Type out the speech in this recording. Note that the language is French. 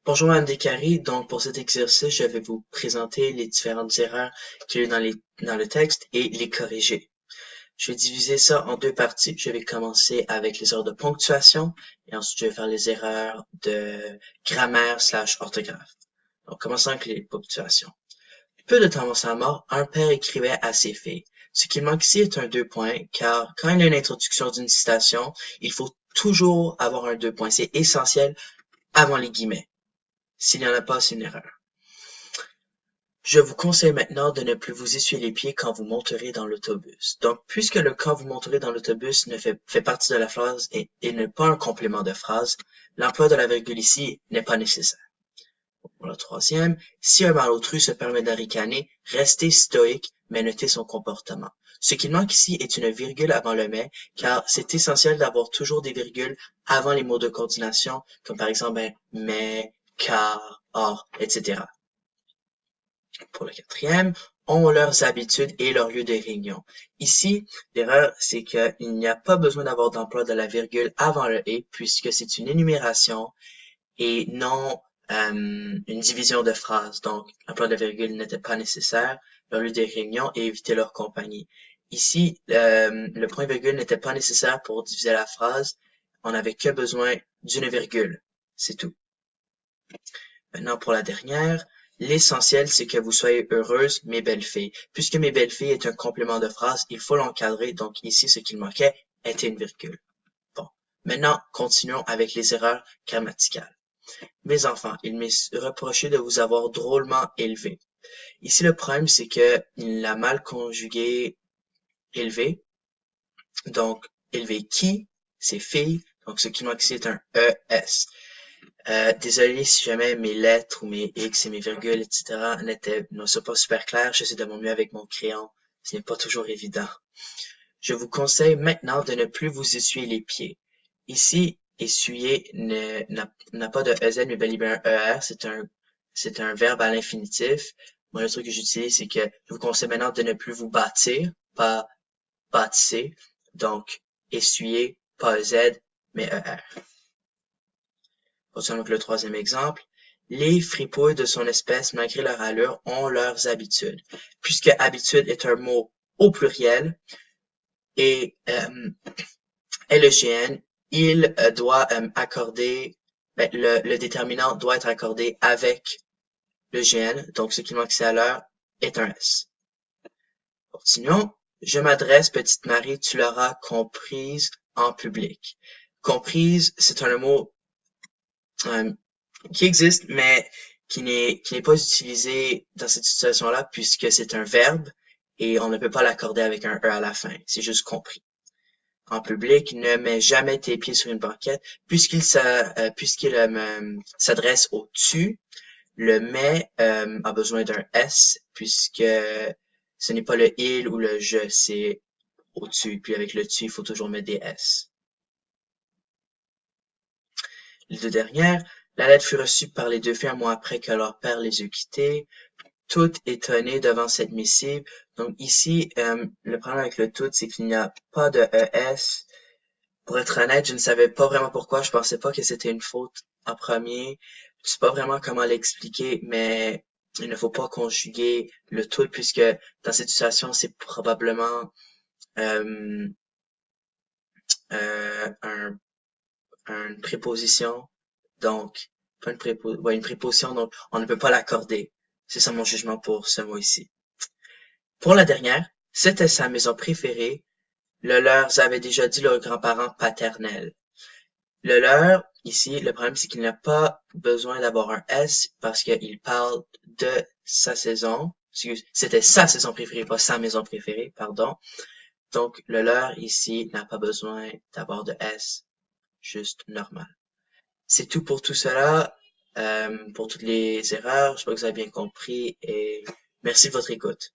Bonjour Madame Descaries, donc pour cet exercice, je vais vous présenter les différentes erreurs qu'il y a dans le texte et les corriger. Je vais diviser ça en deux parties. Je vais commencer avec les erreurs de ponctuation et ensuite je vais faire les erreurs de grammaire/orthographe. Donc commençons avec les ponctuations. Peu de temps avant sa mort, un père écrivait à ses filles. Ce qui manque ici est un deux points, car quand il y a une introduction d'une citation, il faut toujours avoir un deux points. C'est essentiel avant les guillemets. S'il n'y en a pas, c'est une erreur. Je vous conseille maintenant de ne plus vous essuyer les pieds quand vous monterez dans l'autobus. Donc, puisque le quand vous monterez dans l'autobus ne fait partie de la phrase et n'est pas un complément de phrase, l'emploi de la virgule ici n'est pas nécessaire. Pour le troisième, si un malotru se permet de ricaner, restez stoïque, mais notez son comportement. Ce qu'il manque ici est une virgule avant le mais, car c'est essentiel d'avoir toujours des virgules avant les mots de coordination, comme par exemple mais, car, or, etc. Pour le quatrième, ont leurs habitudes et leur lieu de réunion. Ici, l'erreur, c'est qu'il n'y a pas besoin d'avoir d'emploi de la virgule avant le et, puisque c'est une énumération et non une division de phrases. Donc, l'emploi de la virgule n'était pas nécessaire, leur lieu de réunion et éviter leur compagnie. Ici, le point virgule n'était pas nécessaire pour diviser la phrase. On n'avait que besoin d'une virgule. C'est tout. Maintenant, pour la dernière, l'essentiel, c'est que vous soyez heureuses, mes belles filles. Puisque mes belles filles est un complément de phrase, il faut l'encadrer. Donc ici, ce qu'il manquait était une virgule. Bon. Maintenant, continuons avec les erreurs grammaticales. Mes enfants, il m'est reproché de vous avoir drôlement élevé. Ici, le problème, c'est que il a mal conjugué élevé. Donc, élevé qui? C'est fille. Donc, ce qui manque ici est un ES. Désolé si jamais mes lettres ou mes X et mes virgules, etc. ne sont pas super clairs. J'essaie de mon mieux avec mon crayon. Ce n'est pas toujours évident. Je vous conseille maintenant de ne plus vous essuyer les pieds. Ici, essuyer n'a pas de EZ, mais bel et bien un ER. C'est un verbe à l'infinitif. Moi, le truc que j'utilise, c'est que je vous conseille maintenant de ne plus vous bâtir, pas bâtissez. Donc, essuyer, pas EZ, mais ER. Continuons avec le troisième exemple. Les fripouilles de son espèce, malgré leur allure, ont leurs habitudes. Puisque habitude est un mot au pluriel et LEGN, il doit accorder, le déterminant doit être accordé avec le GN, donc ce qui manque ici à l'heure est un S. Continuons. Je m'adresse, petite Marie, tu l'auras comprise en public. Comprise, c'est un mot qui existe, mais qui n'est pas utilisé dans cette situation-là puisque c'est un verbe et on ne peut pas l'accorder avec un E à la fin. C'est juste compris. En public, ne mets jamais tes pieds sur une banquette puisqu'il s'adresse au tu. Le mais a besoin d'un S puisque ce n'est pas le il ou le je, c'est au tu. Puis avec le tu, il faut toujours mettre des S. Les deux dernières, la lettre fut reçue par les deux filles un mois après que leur père les eut quittés, toutes étonnées devant cette missive. Donc ici, le problème avec le tout, c'est qu'il n'y a pas de ES. Pour être honnête, je ne savais pas vraiment pourquoi. Je pensais pas que c'était une faute en premier. Je sais pas vraiment comment l'expliquer, mais il ne faut pas conjuguer le tout puisque dans cette situation, c'est probablement euh, un, une préposition. Donc, pas une préposition, donc on ne peut pas l'accorder. C'est ça mon jugement pour ce mot ici. Pour la dernière, c'était sa maison préférée. Le leur avait déjà dit leurs grands-parents paternels. Le leur, ici, le problème, c'est qu'il n'a pas besoin d'avoir un S parce qu'il parle de sa saison. C'était sa saison préférée, pas sa maison préférée, pardon. Donc, le leur, ici, n'a pas besoin d'avoir de S, juste normal. C'est tout pour tout cela, pour toutes les erreurs. J'espère que vous avez bien compris et merci de votre écoute.